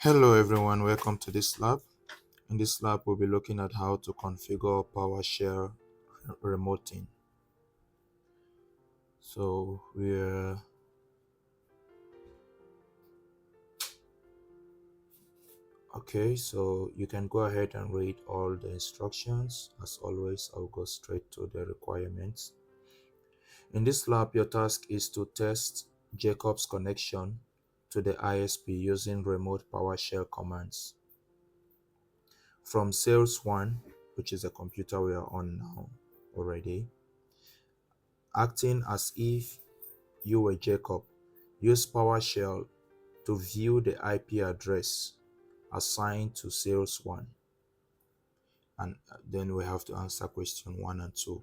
Hello everyone, welcome to this lab. In this lab, we'll be looking at how to configure PowerShell remoting. So so you can go ahead and read all the instructions. As always, I'll go straight to the requirements. In this lab, your task is to test Jacob's connection to the ISP using remote PowerShell commands. From Sales1, which is a computer we are on now already, acting as if you were Jacob, use PowerShell to view the IP address assigned to Sales1, and then we have to answer question 1 and 2.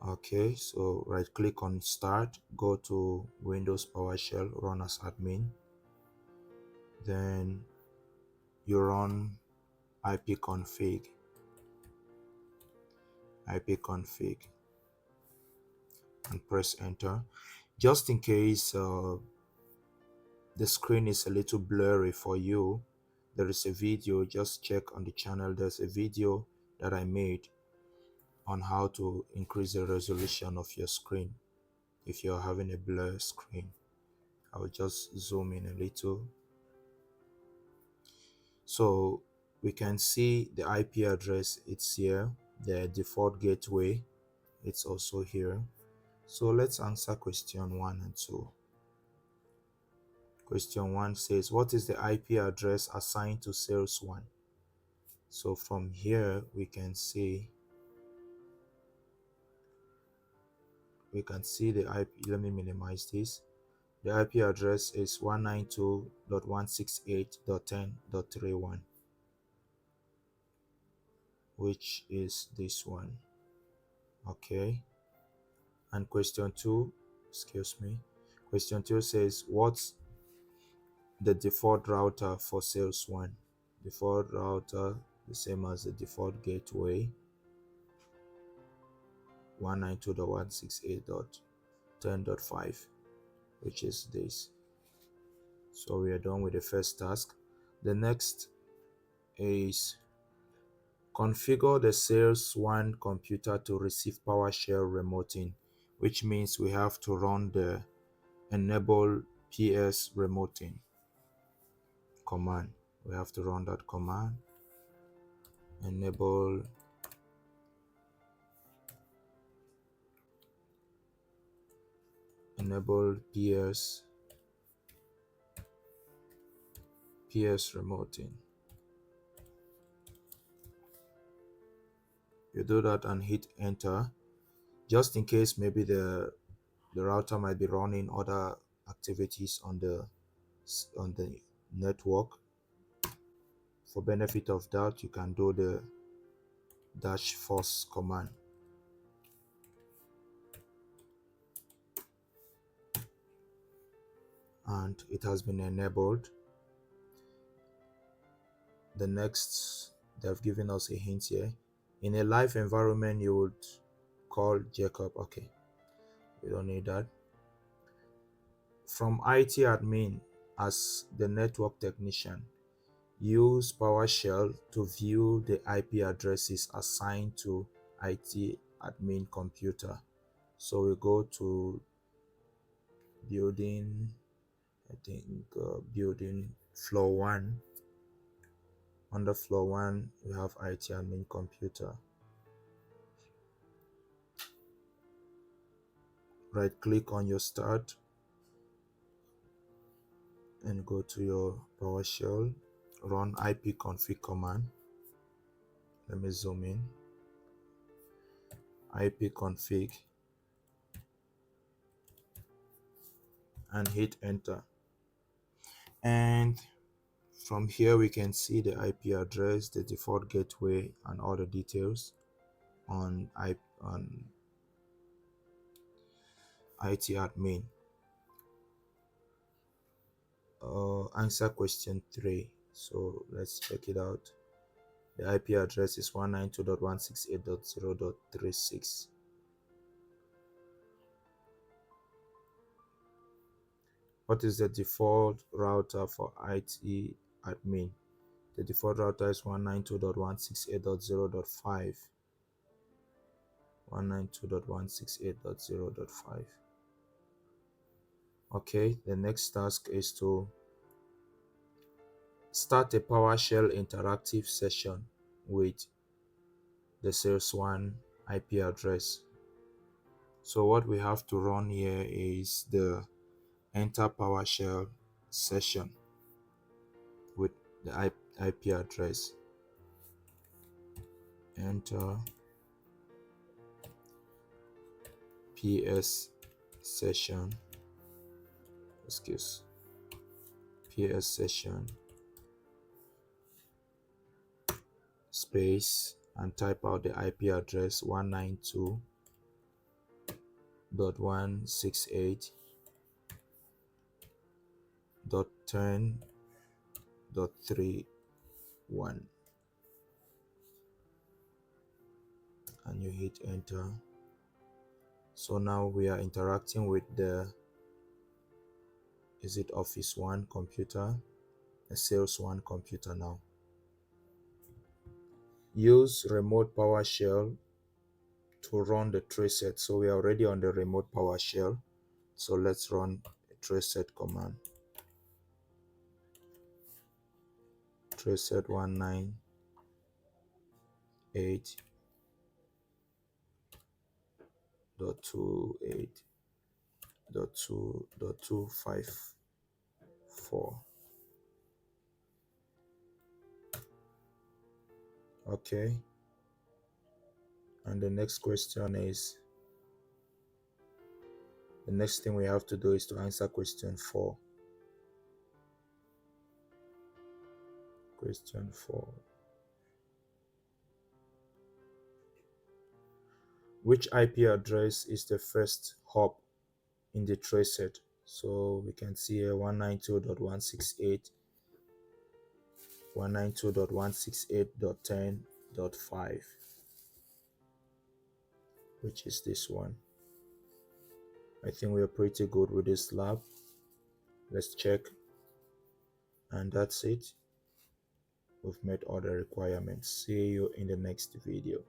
Okay, so right click on Start, go to Windows PowerShell, run as admin, then you run ipconfig, and press enter. Just in case the screen is a little blurry for you, there is a video. Just check on the channel, there's a video that I made on how to increase the resolution of your screen if you're having a blur screen. I'll just zoom in a little. So we can see the IP address, it's here. The default gateway, it's also here. So let's answer question 1 and 2. Question 1 says, what is the IP address assigned to Sales1? So from here we can see the IP. Let me minimize this. The IP address is 192.168.10.31, which is this one. Okay. And question 2 says, what's the default router for Sales1? Default router, the same as the default gateway, 192.168.10.5, which is this. So we are done with the first task. The next is configure the Sales1 computer to receive PowerShell remoting, which means we have to run the enable PS remoting command. We have to run that command, enable PS remoting. You do that and hit enter, just in case maybe the router might be running other activities on the network. For benefit of that, you can do the -force command. And it has been enabled. The next, they've given us a hint here. In a live environment, you would call Jacob. Okay, we don't need that. From IT admin, as the network technician, use PowerShell to view the IP addresses assigned to IT admin computer. So we go to building, I think building floor 1. Under floor 1, we have IT admin computer. Right click on your start and go to your PowerShell, run ipconfig command. Let me zoom in. ipconfig and hit enter. And from here we can see the IP address, the default gateway, and all the details on IT admin. Answer question 3. So let's check it out. The IP address is 192.168.0.36. What is the default router for IT admin? The default router is 192.168.0.5. 192.168.0.5. Okay, the next task is to start a PowerShell interactive session with the Sales1 IP address. So what we have to run here is the enter PowerShell session with the IP address. Enter PS session, excuse, PS session space and type out the IP address 192.168.10.31 and you hit enter. So now we are interacting with the Office 1 computer, a Sales 1 computer now. Use remote PowerShell to run the traceset. So we are already on the remote PowerShell. So let's run a traceset command. Traceset 198.28.2.2.254. Okay. And the next thing we have to do is to answer question 4. Question 4. Which IP address is the first hop in the traceset? So we can see here 192.168.10.5, which is this one. I think we are pretty good with this lab. Let's check. And that's it. We've met all the requirements. See you in the next video.